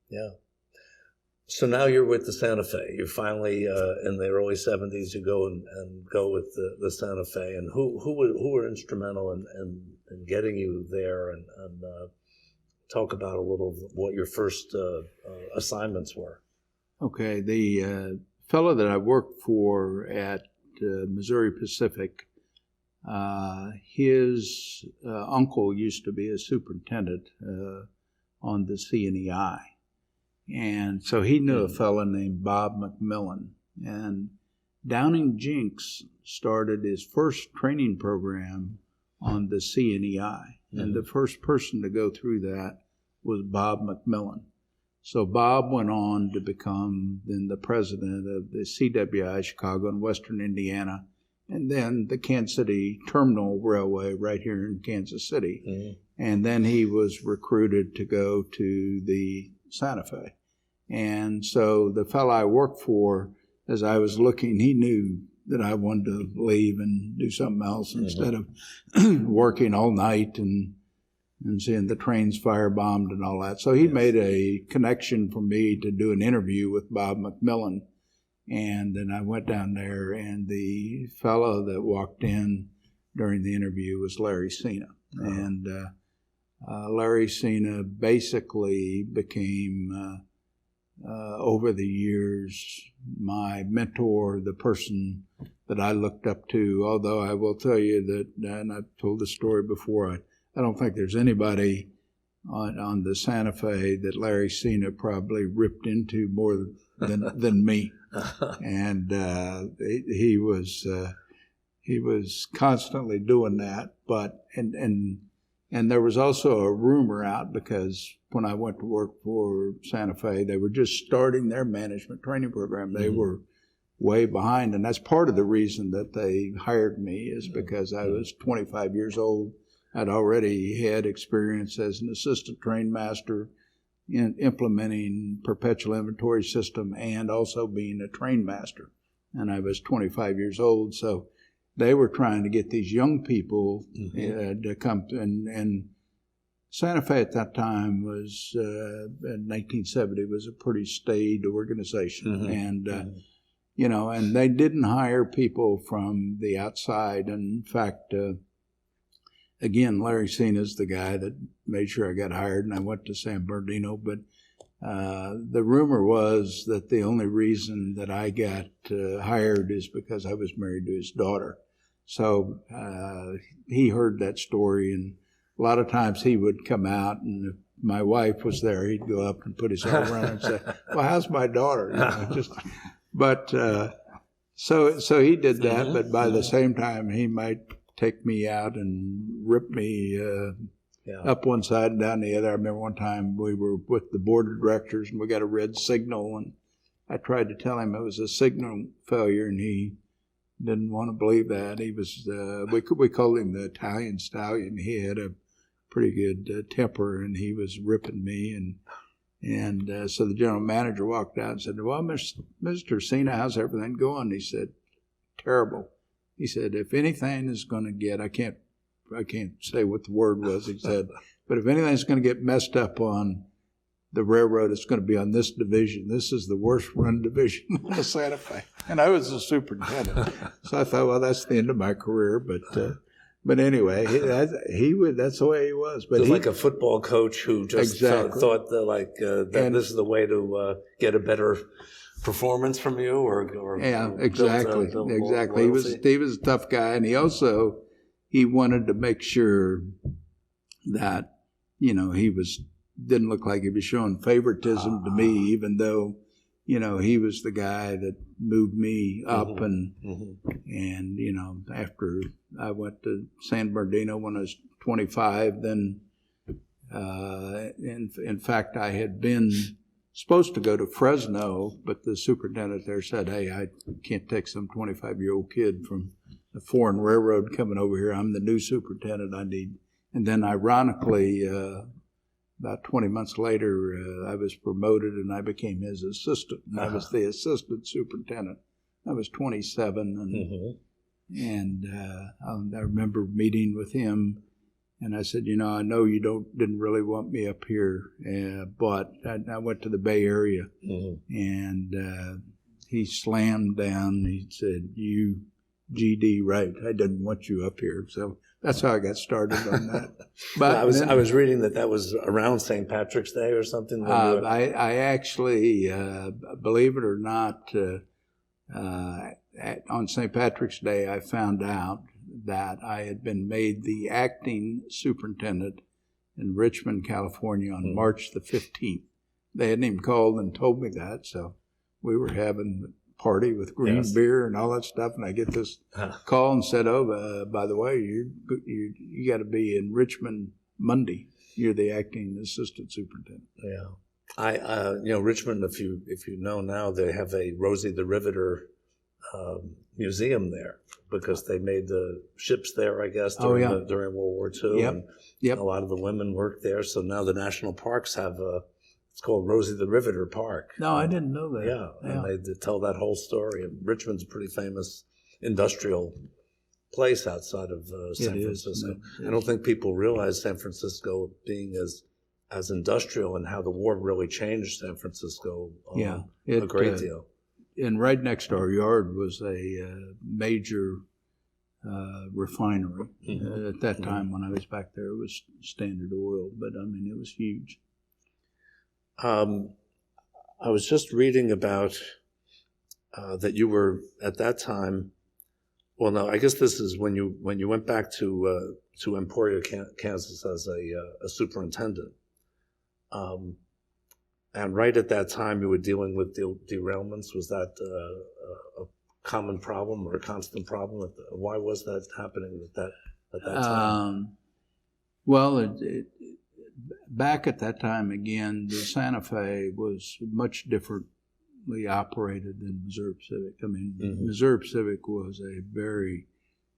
Yeah. So now you're with the Santa Fe. You're finally in the early '70s. You go and go with the Santa Fe. And who were instrumental in getting you there? And talk about a little what your first assignments were. Okay, the fellow that I worked for at Missouri Pacific, his uncle used to be a superintendent on the CNEI. And so he knew a fellow named Bob McMillan. And Downing Jinks started his first training program on the CNEI. And the first person to go through that was Bob McMillan. So Bob went on to become then the president of the CWI, Chicago and Western Indiana, and then the Kansas City Terminal Railway right here in Kansas City. And then he was recruited to go to the Santa Fe. And so the fellow I worked for, as I was looking, he knew that I wanted to leave and do something else instead of working all night and seeing the trains firebombed and all that. So he made a connection for me to do an interview with Bob McMillan. And then I went down there, and the fellow that walked in during the interview was Larry Cena. And Larry Cena basically became, over the years, my mentor, the person that I looked up to. Although I will tell you that, and I've told the story before, I don't think there's anybody on the Santa Fe that Larry Cena probably ripped into more than me. And he was constantly doing that. But and there was also a rumor out, because when I went to work for Santa Fe, they were just starting their management training program. They were way behind, and that's part of the reason that they hired me, is because I was 25 years old. I'd already had experience as an assistant train master in implementing perpetual inventory system and also being a train master. And I was 25 years old, so they were trying to get these young people to come to, and Santa Fe at that time was, in 1970, was a pretty staid organization. And, you know, and they didn't hire people from the outside. And in fact, again, Larry Cena is the guy that made sure I got hired, and I went to San Bernardino. But the rumor was that the only reason that I got hired is because I was married to his daughter. So he heard that story, and a lot of times he would come out, and if my wife was there, he'd go up and put his arm around her and say, "Well, how's my daughter?" You know, but so he did that. But by the same time, he might take me out and rip me up one side and down the other. I remember one time we were with the board of directors, and we got a red signal, and I tried to tell him it was a signal failure, and he didn't want to believe that. He was, we called him the Italian Stallion. He had a pretty good temper, and he was ripping me. And so the general manager walked out and said, "Well, Mr. Cena, how's everything going?" He said, "Terrible." He said, "If anything is going to get," I can't say what the word was, he said, "but if anything's going to get messed up on the railroad, it's going to be on this division. This is the worst run division in the Santa Fe." And I was the superintendent. So I thought, well, that's the end of my career. But anyway, that's the way he was. But it was like a football coach who just thought that this is the way to get a better performance from you, or yeah, exactly. He was a tough guy, and he wanted to make sure that, you know, didn't look like he was showing favoritism to me, even though, you know, he was the guy that moved me up. And you know, after I went to San Bernardino when I was 25, then in fact, I had been supposed to go to Fresno, but the superintendent there said, "Hey, I can't take some 25-year-old kid from a foreign railroad coming over here. I'm the new superintendent. I need." And then ironically, about 20 months later, I was promoted, and I became his assistant. And I was the assistant superintendent. I was 27, and I remember meeting with him And I said, I know you didn't really want me up here, but I went to the Bay Area, and he slammed down. He said, "You, GD, right? I didn't want you up here." So that's how I got started on that. But I was reading that was around St. Patrick's Day or something. I actually, believe it or not, on St. Patrick's Day, I found out that I had been made the acting superintendent in Richmond, California on March the 15th. They hadn't even called and told me that, so we were having a party with green beer and all that stuff, and I get this call and said, by the way, you got to be in Richmond Monday. You're the acting assistant superintendent. Yeah. Richmond, if you know now, they have a Rosie the Riveter museum there because they made the ships there, I guess, during World War II. Yep. And a lot of the women worked there. So now the national parks have it's called Rosie the Riveter Park. No, I didn't know that. Yeah. And they tell that whole story. And Richmond's a pretty famous industrial place outside of San Francisco. I don't think people realize San Francisco being as industrial and how the war really changed San Francisco a great deal. And right next to our yard was a major refinery. At that time, when I was back there, it was Standard Oil, but I mean, it was huge. I was just reading about that you were at that time. Well, no, I guess this is when you went back to Emporia, Kansas, as a superintendent. And right at that time, you were dealing with derailments. Was that a common problem or a constant problem? Why was that happening at that time? Well, back at that time, again, the Santa Fe was much differently operated than Missouri Pacific. I mean, Missouri Pacific was a very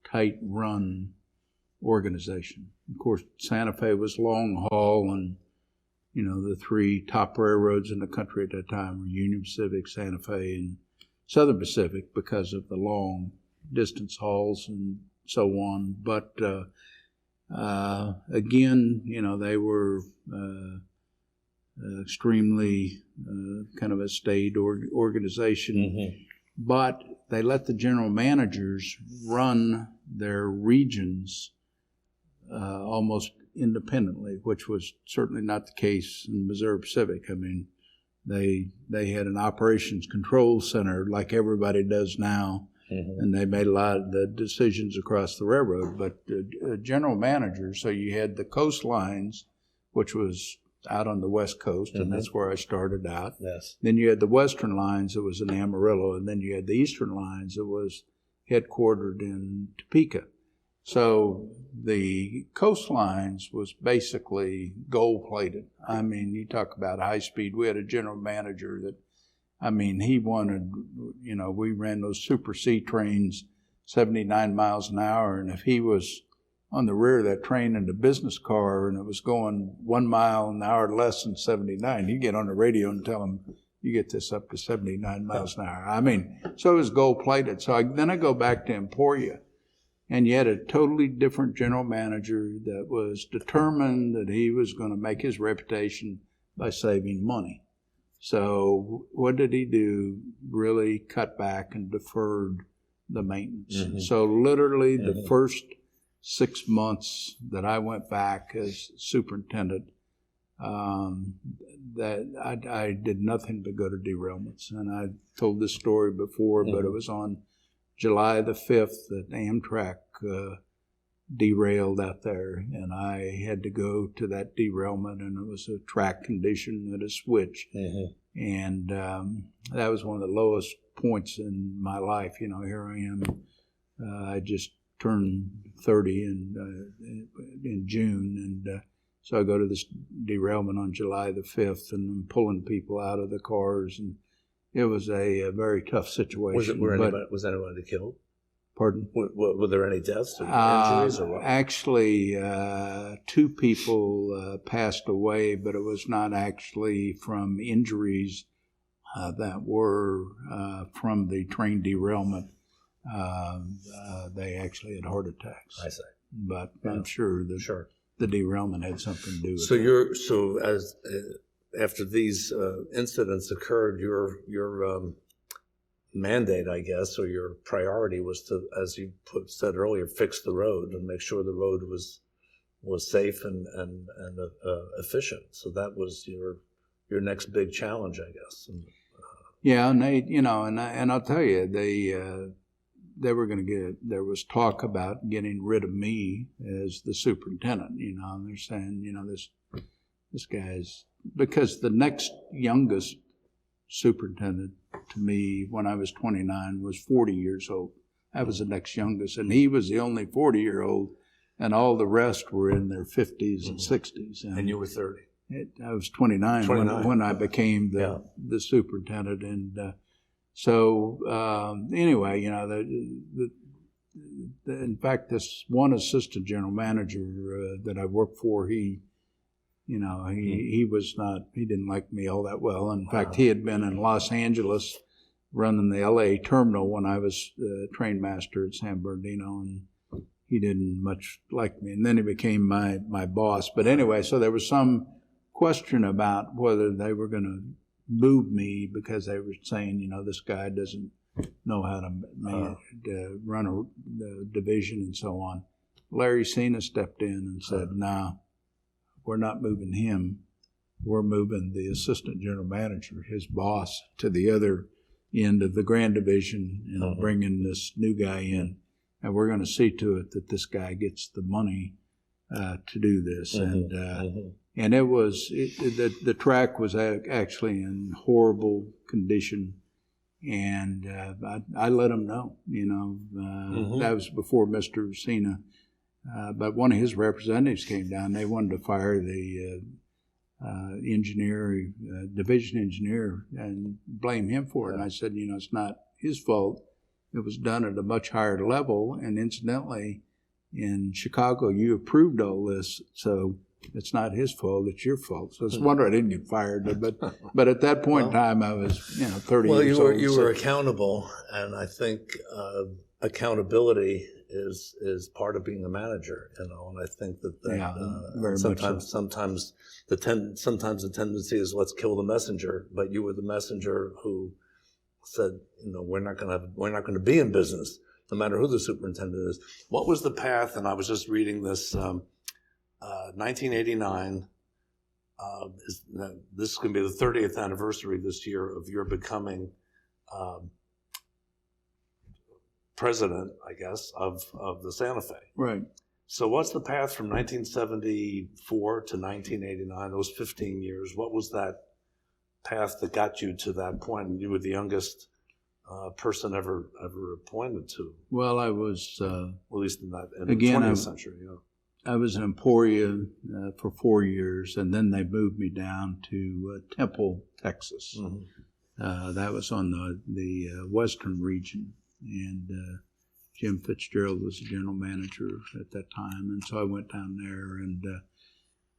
tight-run organization. Of course, Santa Fe was long haul, and the three top railroads in the country at that time were Union Pacific, Santa Fe, and Southern Pacific because of the long distance hauls and so on. But again, they were extremely kind of a staid organization. But they let the general managers run their regions almost independently, which was certainly not the case in Missouri Pacific. I mean, they had an operations control center like everybody does now, and they made a lot of the decisions across the railroad. But general managers, so you had the coastlines, which was out on the West Coast, and that's where I started out. Yes. Then you had the western lines that was in Amarillo, and then you had the eastern lines that was headquartered in Topeka. So the coastlines was basically gold-plated. I mean, you talk about high speed. We had a general manager that, I mean, he wanted, we ran those Super C trains 79 miles an hour, and if he was on the rear of that train in the business car and it was going 1 mile an hour less than 79, he'd get on the radio and tell him, you get this up to 79 miles an hour. I mean, so it was gold-plated. So then I go back to Emporia. And you had a totally different general manager that was determined that he was going to make his reputation by saving money. So what did he do? Really cut back and deferred the maintenance. So literally the first 6 months that I went back as superintendent, that I did nothing but go to derailments. And I told this story before, but it was on July the 5th that Amtrak derailed out there, and I had to go to that derailment, and it was a track condition at a switch. And that was one of the lowest points in my life. Here I am. I just turned 30 in June, and so I go to this derailment on July the 5th, and I'm pulling people out of the cars, and it was a very tough situation. Was anybody killed? Pardon? Were there any deaths or injuries? Or what? Actually, 2 people passed away, but it was not actually from injuries that were from the train derailment. They actually had heart attacks. I see. But I'm sure the derailment had something to do with So it. as after these incidents occurred, your mandate, I guess, or your priority was to, as you said earlier, fix the road and make sure the road was safe and efficient. So that was your next big challenge, I guess. And, yeah, and they, and I'll tell you, they were going to there was talk about getting rid of me as the superintendent, and they're saying, this guy's, because the next youngest superintendent to me when I was 29 was 40 years old. I was the next youngest, and he was the only 40-year-old, and all the rest were in their 50s and 60s. And you were 30. I was 29, when I became the superintendent, and so anyway, in fact, this one assistant general manager that I worked for, he didn't like me all that well. In fact, he had been in Los Angeles running the LA terminal when I was train master at San Bernardino, and he didn't much like me. And then he became my boss. But anyway, so there was some question about whether they were going to move me because they were saying, this guy doesn't know how to run the division and so on. Larry Cena stepped in and said, no, we're not moving him. We're moving the assistant general manager, his boss, to the other end of the Grand Division and bringing this new guy in. And we're going to see to it that this guy gets the money to do this. And it was, the track was actually in horrible condition. And I let him know, that was before Mr. Cena. But one of his representatives came down. They wanted to fire the division engineer and blame him for it. And I said, it's not his fault. It was done at a much higher level. And incidentally, in Chicago, you approved all this. So it's not his fault. It's your fault. So it's a wonder I didn't get fired. But at that point in time, I was 30 years old. Well, you were accountable. And I think accountability is part of being a manager, and I think that sometimes the tendency is let's kill the messenger, but you were the messenger who said, we're not going to be in business no matter who the superintendent is. What was the path? And I was just reading this, 1989. This is going to be the 30th anniversary this year of your becoming president, I guess, of the Santa Fe. Right. So what's the path from 1974 to 1989, those 15 years? What was that path that got you to that point? And you were the youngest person ever appointed to. Well, I was... at least in the 20th century, I was in Emporia for 4 years, and then they moved me down to Temple, Texas. That was on the western region. And Jim Fitzgerald was the general manager at that time. And so I went down there, and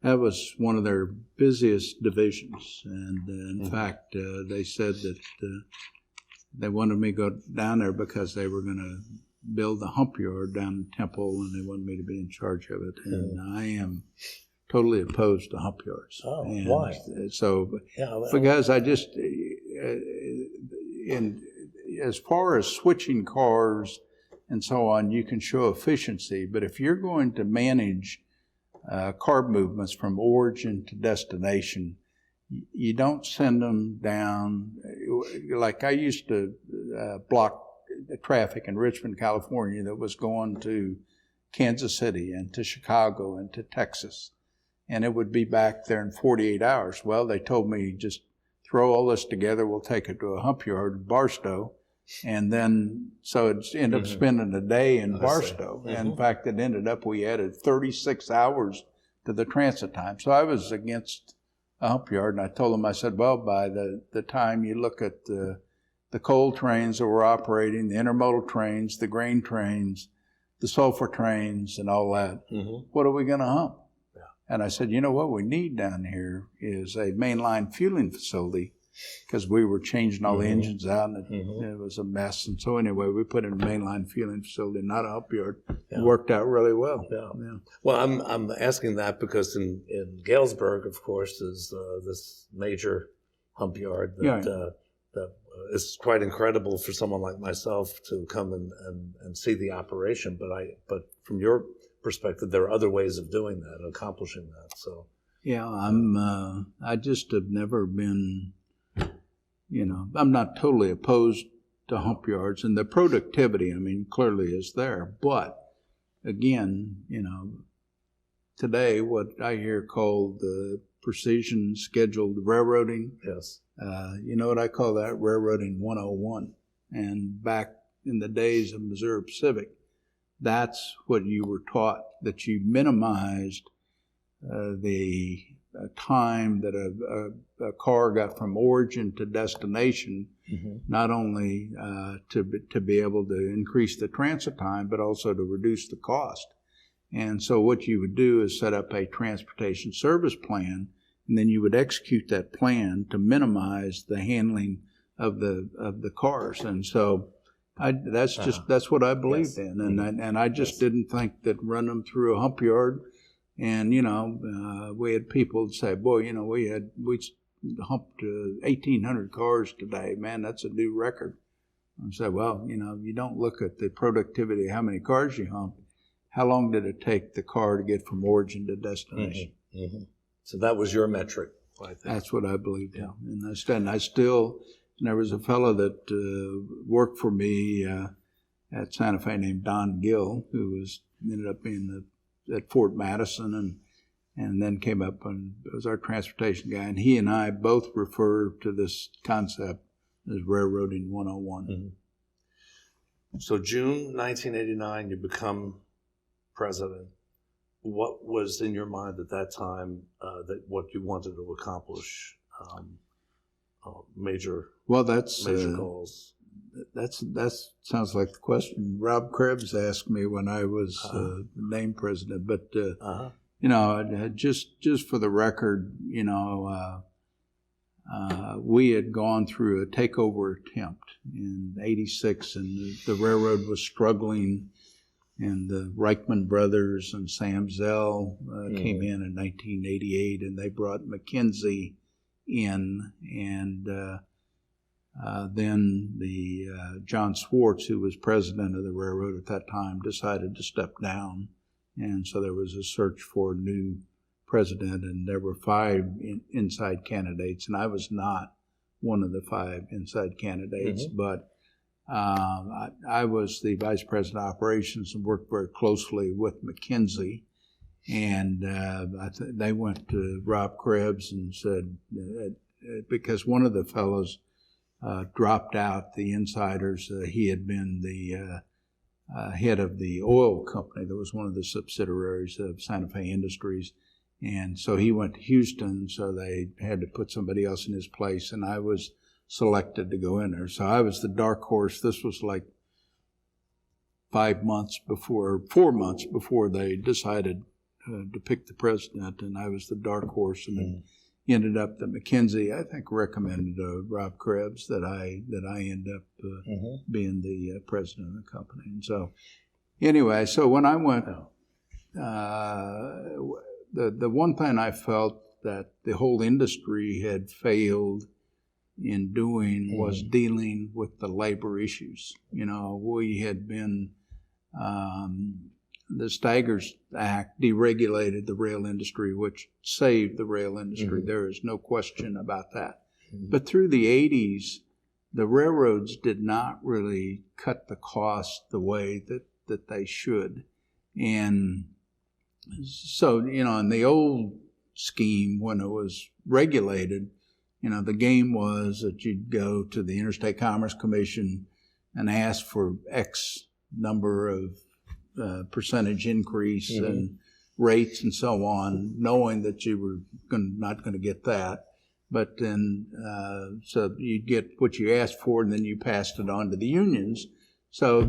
that was one of their busiest divisions. And in fact, they said that they wanted me to go down there because they were going to build a hump yard down in Temple, and they wanted me to be in charge of it. And I am totally opposed to hump yards. Oh, and why? So, because I just, as far as switching cars and so on, you can show efficiency. But if you're going to manage car movements from origin to destination, you don't send them down. Like I used to block the traffic in Richmond, California that was going to Kansas City and to Chicago and to Texas. And it would be back there in 48 hours. Well, they told me just throw all this together. We'll take it to a hump yard in Barstow. And then, so it ended up spending a day in Barstow. And in fact, it ended up, we added 36 hours to the transit time. So I was against a hump yard. And I told them, I said, well, by the time you look at the coal trains that were operating, the intermodal trains, the grain trains, the sulfur trains, and all that, what are we going to hump? And I said, what we need down here is a mainline fueling facility because we were changing all the engines out, and Mm-hmm. it was a mess. And so anyway, we put in a mainline fueling facility, not a hump yard. Yeah. It worked out really well. Yeah. Well, I'm asking that because in Galesburg, of course, is this major hump yard that that is quite incredible for someone like myself to come and see the operation. But from your perspective, there are other ways of doing that, accomplishing that. So yeah, I just have never been, I'm not totally opposed to hump yards, and the productivity, clearly is there. But again, today what I hear called the precision scheduled railroading. yes. You know what I call that? Railroading 101. And back in the days of Missouri Pacific, that's what you were taught, that you minimized the time that a car got from origin to destination, Mm-hmm. not only to be able to increase the transit time, but also to reduce the cost. And so what you would do is set up a transportation service plan, and then you would execute that plan to minimize the handling of the cars. And so that's what I believed in, and I just didn't think that run them through a hump yard. And we had people say, "Boy, we humped 1,800 cars today. Man, that's a new record." I said, "Well, you don't look at the productivity, how many cars you humped. How long did it take the car to get from origin to destination?" Mm-hmm. Mm-hmm. So that was your metric, I think. That's what I believed in. And I still, there was a fellow that worked for me at Santa Fe named Don Gill, who ended up being at Fort Madison and then came up and was our transportation guy. And he and I both refer to this concept as railroading 101. Mm-hmm. So June 1989, you become president. What was in your mind at that time that what you wanted to accomplish? Major goals. That sounds like the question Rob Krebs asked me when I was named president. But just for the record, we had gone through a takeover attempt in '86, and the railroad was struggling. And the Reichman brothers and Sam Zell came in 1988, and they brought McKinsey in, and then the John Swartz, who was president of the railroad at that time, decided to step down, and so there was a search for a new president, and there were 5 inside candidates, and I was not one of the 5 inside candidates, but I was the vice president of operations and worked very closely with McKinsey. And they went to Rob Krebs and said, because one of the fellows dropped out, the insiders, he had been the head of the oil company that was one of the subsidiaries of Santa Fe Industries. And so he went to Houston, so they had to put somebody else in his place, and I was selected to go in there. So I was the dark horse. This was like 4 months before they decided to pick the president, and I was the dark horse. And it ended up that McKinsey, I think, recommended Rob Krebs that I end up being the president of the company. And so anyway, so when I went, the one thing I felt that the whole industry had failed in doing was dealing with the labor issues. We had been, the Staggers Act deregulated the rail industry, which saved the rail industry. There is no question about that. But through the 80s, the railroads did not really cut the cost the way that they should. And so, in the old scheme, when it was regulated, the game was that you'd go to the Interstate Commerce Commission and ask for X number of percentage increase and rates and so on, knowing that you were not going to get that. But then, so you'd get what you asked for, and then you passed it on to the unions. So,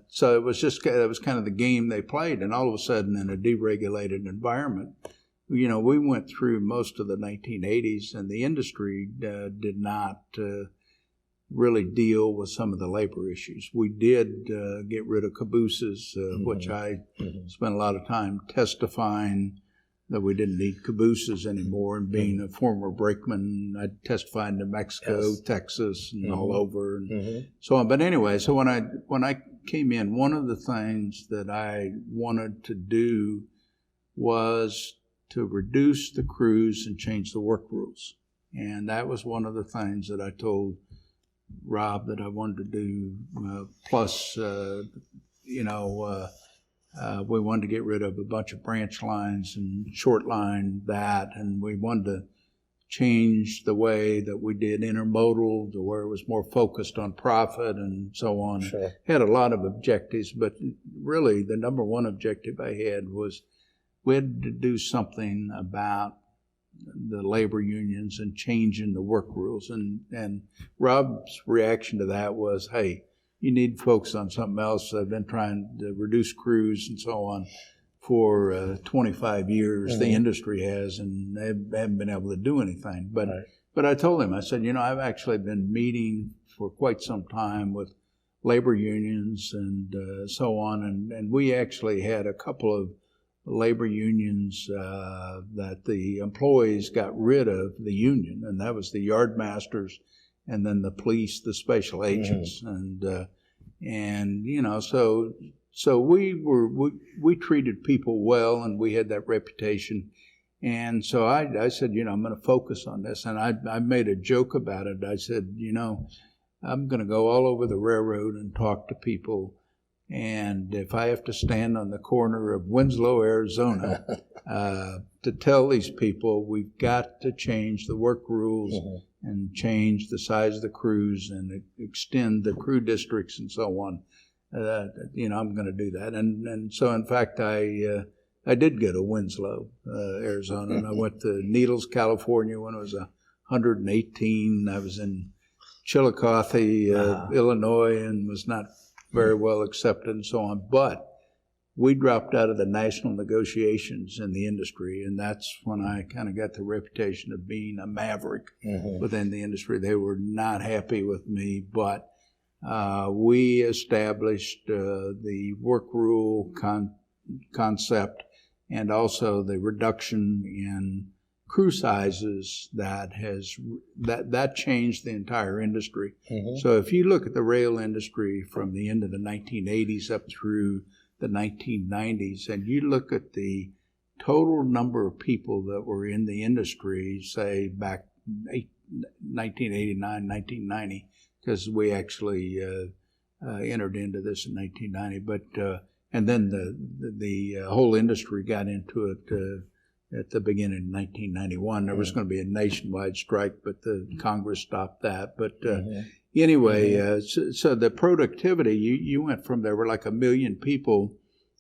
so it was kind of the game they played. And all of a sudden, in a deregulated environment, we went through most of the 1980s, and the industry did not really deal with some of the labor issues. We did get rid of cabooses, which I spent a lot of time testifying that we didn't need cabooses anymore. And being a former brakeman, I testified in New Mexico, Texas, and all over, and so on. But anyway, so when I came in, one of the things that I wanted to do was to reduce the crews and change the work rules. And that was one of the things that I told Rob that I wanted to do. Plus, we wanted to get rid of a bunch of branch lines and short line that, and we wanted to change the way that we did intermodal to where it was more focused on profit and so on. Sure. Had a lot of objectives, but really the number one objective I had was we had to do something about the labor unions and changing the work rules. And Rob's reaction to that was, hey, you need to focus on something else. I've been trying to reduce crews and so on for 25 years. The industry has, and they haven't been able to do anything. But I told him, I said, I've actually been meeting for quite some time with labor unions and so on. And we actually had a couple of labor unions that the employees got rid of the union, and that was the yard masters and then the police, the special agents. So we treated people well, and we had that reputation. And so I said, I'm going to focus on this. And I made a joke about it. I said, I'm going to go all over the railroad and talk to people. And if I have to stand on the corner of Winslow, Arizona, to tell these people we've got to change the work rules and change the size of the crews and extend the crew districts and so on, I'm going to do that. And so, in fact, I did go to Winslow, Arizona, and I went to Needles, California when it was 118. I was in Chillicothe, Illinois, and was not very well accepted and so on. But we dropped out of the national negotiations in the industry, and that's when I kind of got the reputation of being a maverick within the industry. They were not happy with me, but we established the work rule concept and also the reduction in crew sizes that changed the entire industry. So if you look at the rail industry from the end of the 1980s up through the 1990s, and you look at the total number of people that were in the industry, say back 1989, 1990, because we actually entered into this in 1990, but and then the whole industry got into it at the beginning of 1991. There was going to be a nationwide strike, but the Congress stopped that. But anyway, so the productivity, you went from, there were like 1 million people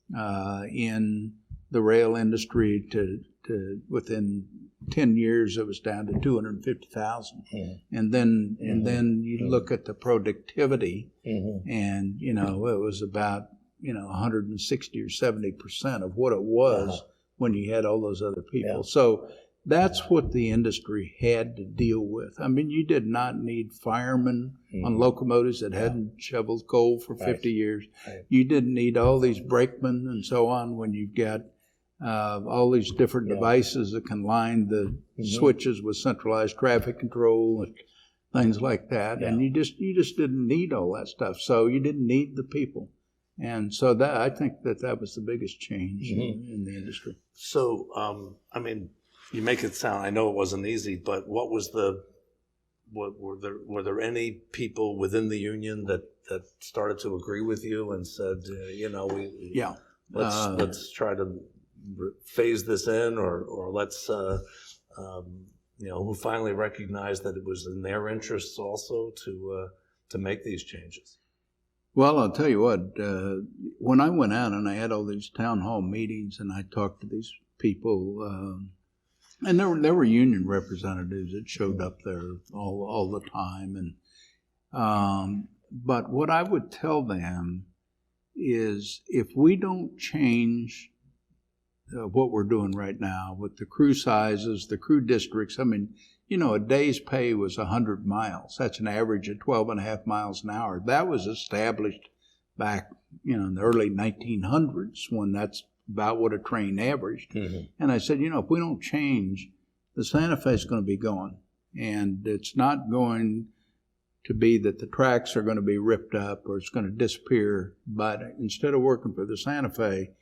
in the rail industry to within 10 years, it was down to 250,000. And then you look at the productivity, and, it was about, 160 or 70% of what it was when you had all those other people. So that's what the industry had to deal with. I mean, you did not need firemen on locomotives that hadn't shoveled coal for 50 years. You didn't need all these brakemen and so on when you've got all these different devices that can line the switches with centralized traffic control and things like that. And you just didn't need all that stuff. So you didn't need the people. And so that, I think that was the biggest change in the industry. So, I mean, you make it sound, I know it wasn't easy, but were there any people within the union that started to agree with you and said, let's try to phase this in, or let's, who finally recognized that it was in their interests also to make these changes? Well, I'll tell you what, when I went out and I had all these town hall meetings and I talked to these people, and there were union representatives that showed up there all the time, and but what I would tell them is, if we don't change what we're doing right now with the crew sizes, the crew districts. I mean, a day's pay was 100 miles. That's an average of 12.5 miles an hour. That was established back, in the early 1900s, when that's about what a train averaged. Mm-hmm. And I said, if we don't change, the Santa Fe is going to be gone. And it's not going to be that the tracks are going to be ripped up or it's going to disappear. But instead of working for the Santa Fe,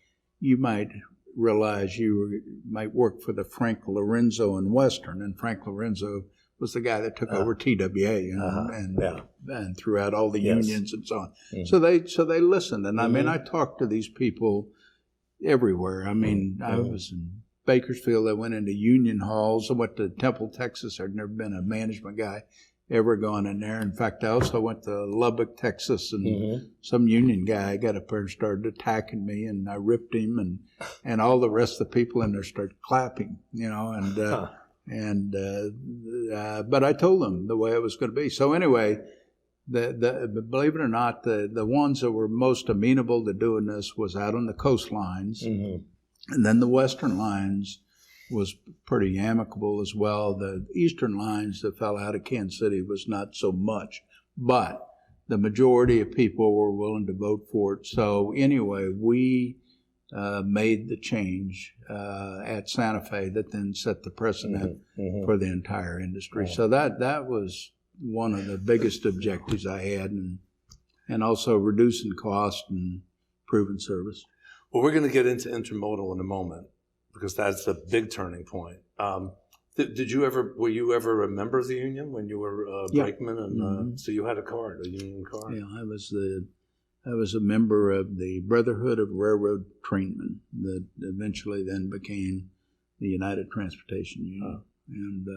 you might realize you might work for the Frank Lorenzo and Western. And Frank Lorenzo was the guy that took over TWA and throughout all the unions and so on. Mm-hmm. So they listened. And I mean, I talked to these people everywhere. I mean, I was in Bakersfield. I went into union halls. I went to Temple, Texas. I'd never been a management guy ever gone in there. In fact, I also went to Lubbock, Texas, and some union guy got up there and started attacking me, and I ripped him, and all the rest of the people in there started clapping, but I told them the way it was going to be. So anyway, believe it or not, the ones that were most amenable to doing this was out on the coastlines, and then the western lines was pretty amicable as well. The eastern lines that fell out of Kansas City was not so much, but the majority of people were willing to vote for it. So anyway, we made the change at Santa Fe that then set the precedent for the entire industry. So that was one of the biggest objectives I had, and also reducing cost and improving service. Well, we're going to get into intermodal in a moment, because that's the big turning point. Were you ever a member of the union when you were brakeman? And so you had a union card. Yeah, I was a member of the Brotherhood of Railroad Trainmen that eventually then became the United Transportation Union. And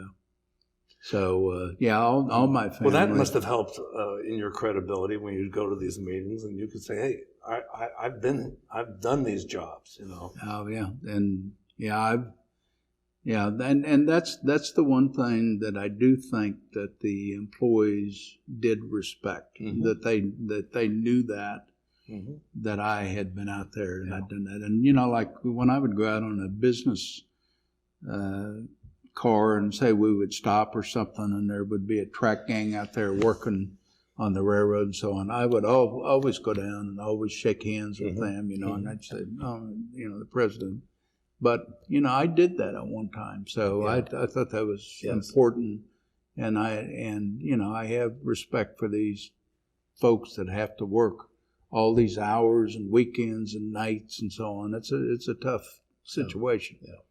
all my family. Well, that must have helped in your credibility when you go to these meetings and you could say, "Hey, I've done these jobs," Oh yeah, and and that's the one thing that I do think that the employees did respect, that they knew that I had been out there and I'd done that. And like when I would go out on a business car and say we would stop or something, and there would be a track gang out there working on the railroad and so on, I would always go down and always shake hands with them, and I'd say, the president. But, I did that at one time. So I thought that was important. And I have respect for these folks that have to work all these hours and weekends and nights and so on. It's a tough situation. Yeah.